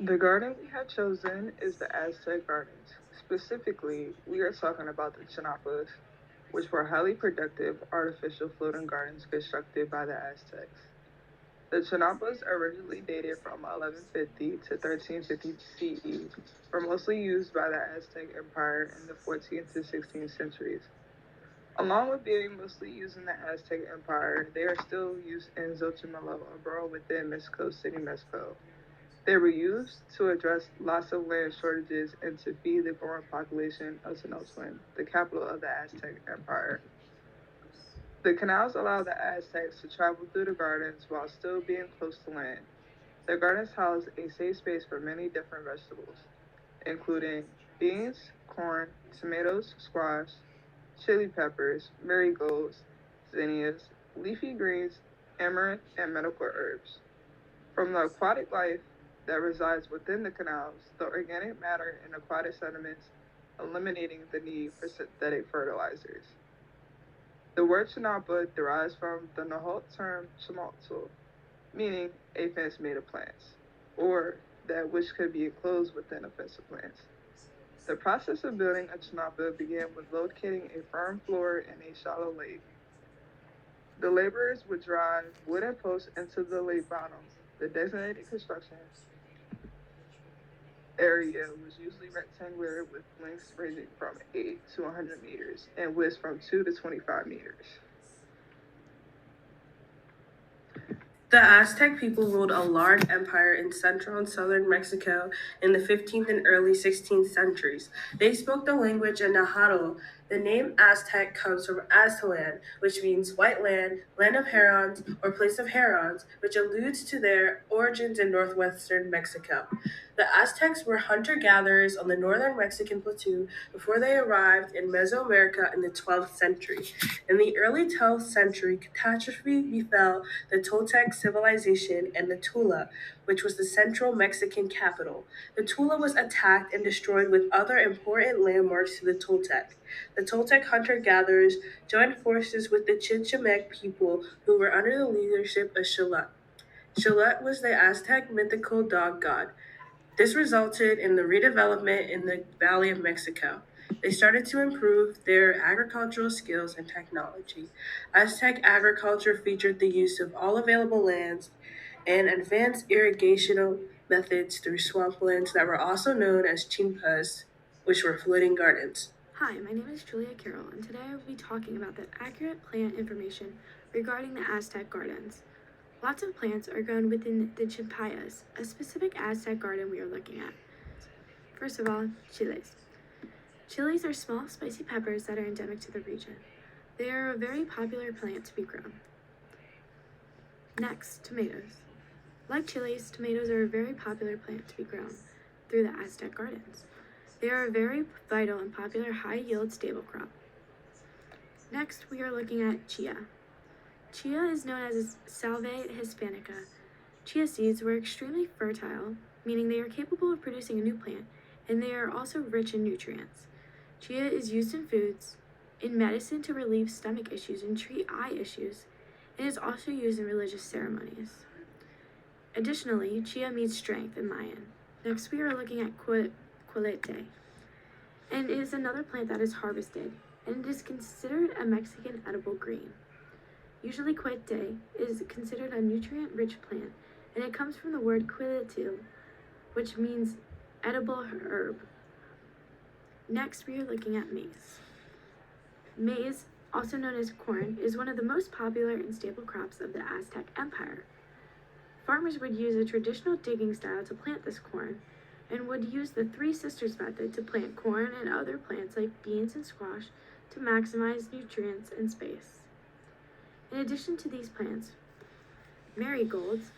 The garden we have chosen is the Aztec gardens. Specifically, we are talking about the Chinapas, which were highly productive artificial floating gardens constructed by the Aztecs. The Chinapas originally dated from 1150 to 1350 CE, were mostly used by the Aztec Empire in the 14th to 16th centuries. Along with being mostly used in the Aztec Empire, they are still used in Xochimilco, a borough within Mexico City, Mexico. They were used to address lots of land shortages and to feed the growing population of Tenochtitlan, the capital of the Aztec Empire. The canals allowed the Aztecs to travel through the gardens while still being close to land. The gardens house a safe space for many different vegetables, including beans, corn, tomatoes, squash, chili peppers, marigolds, zinnias, leafy greens, amaranth, and medical herbs. From the aquatic life that resides within the canals, the organic matter in aquatic sediments, eliminating the need for synthetic fertilizers. The word chinampa derives from the Nahuatl term chimalto, meaning a fence made of plants, or that which could be enclosed within a fence of plants. The process of building a chinampa began with locating a firm floor in a shallow lake. The laborers would drive wooden posts into the lake bottom. The designated construction area was usually rectangular with lengths ranging from 8 to 100 meters and widths from 2 to 25 meters. The Aztec people ruled a large empire in central and southern Mexico in the 15th and early 16th centuries. They spoke the language of Nahuatl. The name Aztec comes from Aztlan, which means white land, land of herons, or place of herons, which alludes to their origins in northwestern Mexico. The Aztecs were hunter gatherers on the northern Mexican plateau before they arrived in Mesoamerica in the 12th century. In the early 12th century, catastrophe befell the Toltec civilization and the Tula, which was the central Mexican capital. The Tula was attacked and destroyed with other important landmarks to the Toltec. The Toltec hunter gatherers joined forces with the Chichimec people who were under the leadership of Xolotl. Xolotl was the Aztec mythical dog god. This resulted in the redevelopment in the Valley of Mexico. They started to improve their agricultural skills and technology. Aztec agriculture featured the use of all available lands and advanced irrigational methods through swamplands that were also known as chimpas, which were floating gardens. Hi, my name is Julia Carroll, and today I will be talking about the accurate plant information regarding the Aztec gardens. Lots of plants are grown within the champayas, a specific Aztec garden we are looking at. First of all, chiles. Chilies are small, spicy peppers that are endemic to the region. They are a very popular plant to be grown. Next, tomatoes. Like chilies, tomatoes are a very popular plant to be grown through the Aztec gardens. They are a very vital and popular high-yield staple crop. Next, we are looking at chia. Chia is known as Salve hispanica. Chia seeds were extremely fertile, meaning they are capable of producing a new plant, and they are also rich in nutrients. Chia is used in foods, in medicine to relieve stomach issues and treat eye issues, and is also used in religious ceremonies. Additionally, chia means strength in Mayan. Next, we are looking at quilete, and it is another plant that is harvested, and it is considered a Mexican edible green. Usually, quilete is considered a nutrient-rich plant, and it comes from the word quiletil, which means edible herb. Next, we are looking at maize. Maize, also known as corn, is one of the most popular and staple crops of the Aztec Empire. Farmers would use a traditional digging style to plant this corn, and would use the Three Sisters method to plant corn and other plants like beans and squash to maximize nutrients and space. In addition to these plants, marigolds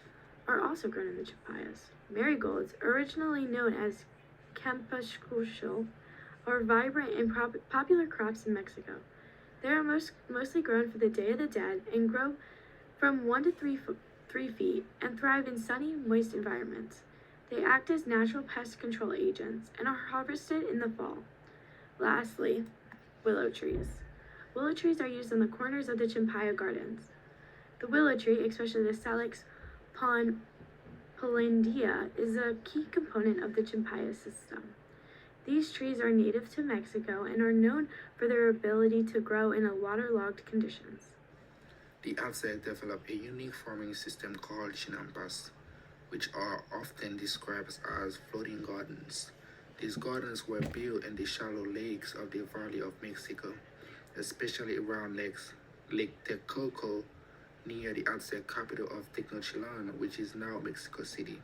are also grown in the champayas. Marigolds, originally known as campascucho, are vibrant and popular crops in Mexico. They are mostly grown for the Day of the Dead and grow from 1 to 3 feet and thrive in sunny, moist environments. They act as natural pest control agents and are harvested in the fall. Lastly, willow trees. Willow trees are used on the corners of the champaya gardens. The willow tree, especially the Salix Hollandia is a key component of the champaya system. These trees are native to Mexico and are known for their ability to grow in waterlogged conditions. The Aztec developed a unique farming system called chinampas, which are often described as floating gardens. These gardens were built in the shallow lakes of the Valley of Mexico, especially around Lake Texcoco near the Aztec capital of Tenochtitlan, which is now Mexico City.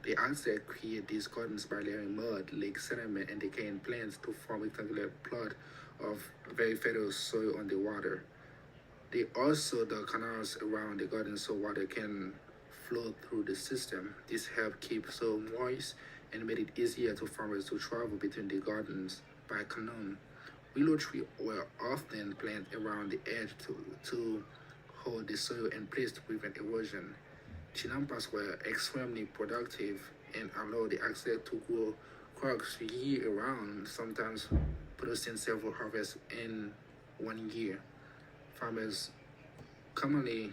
The Aztec create these gardens by layering mud, lake sediment, and decaying plants to form a rectangular plot of very fertile soil on the water. They also dug canals around the garden so water can flow through the system. This helped keep soil moist and made it easier for farmers to travel between the gardens by canoe. Willow trees were often planted around the edge to hold the soil in place to prevent erosion. Chinampas were extremely productive and allowed the Aztec to grow crops year round, sometimes producing several harvests in 1 year. Farmers commonly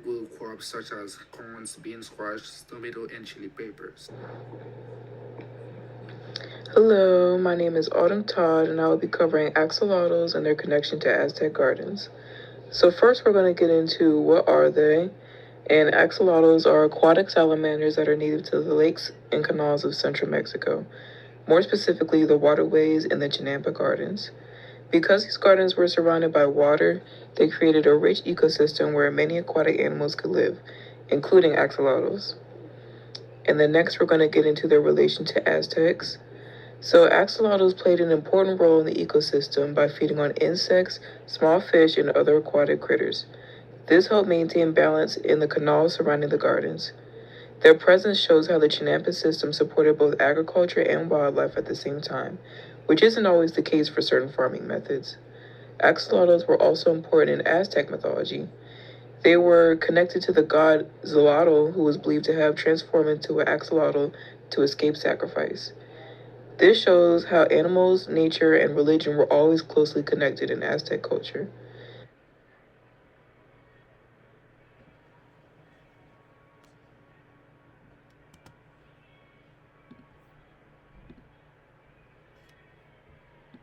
grew crops such as corns, beans, squash, tomato, and chili peppers. Hello, my name is Autumn Todd, and I will be covering axolotls and their connection to Aztec gardens. So first, we're going to get into what are they. And axolotls are aquatic salamanders that are native to the lakes and canals of central Mexico, more specifically the waterways in the Chinampa Gardens. Because these gardens were surrounded by water, they created a rich ecosystem where many aquatic animals could live, including axolotls. And then next, we're going to get into their relation to Aztecs. So, axolotls played an important role in the ecosystem by feeding on insects, small fish, and other aquatic critters. This helped maintain balance in the canals surrounding the gardens. Their presence shows how the Chinampa system supported both agriculture and wildlife at the same time, which isn't always the case for certain farming methods. Axolotls were also important in Aztec mythology. They were connected to the god Xolotl, who was believed to have transformed into an axolotl to escape sacrifice. This shows how animals, nature, and religion were always closely connected in Aztec culture.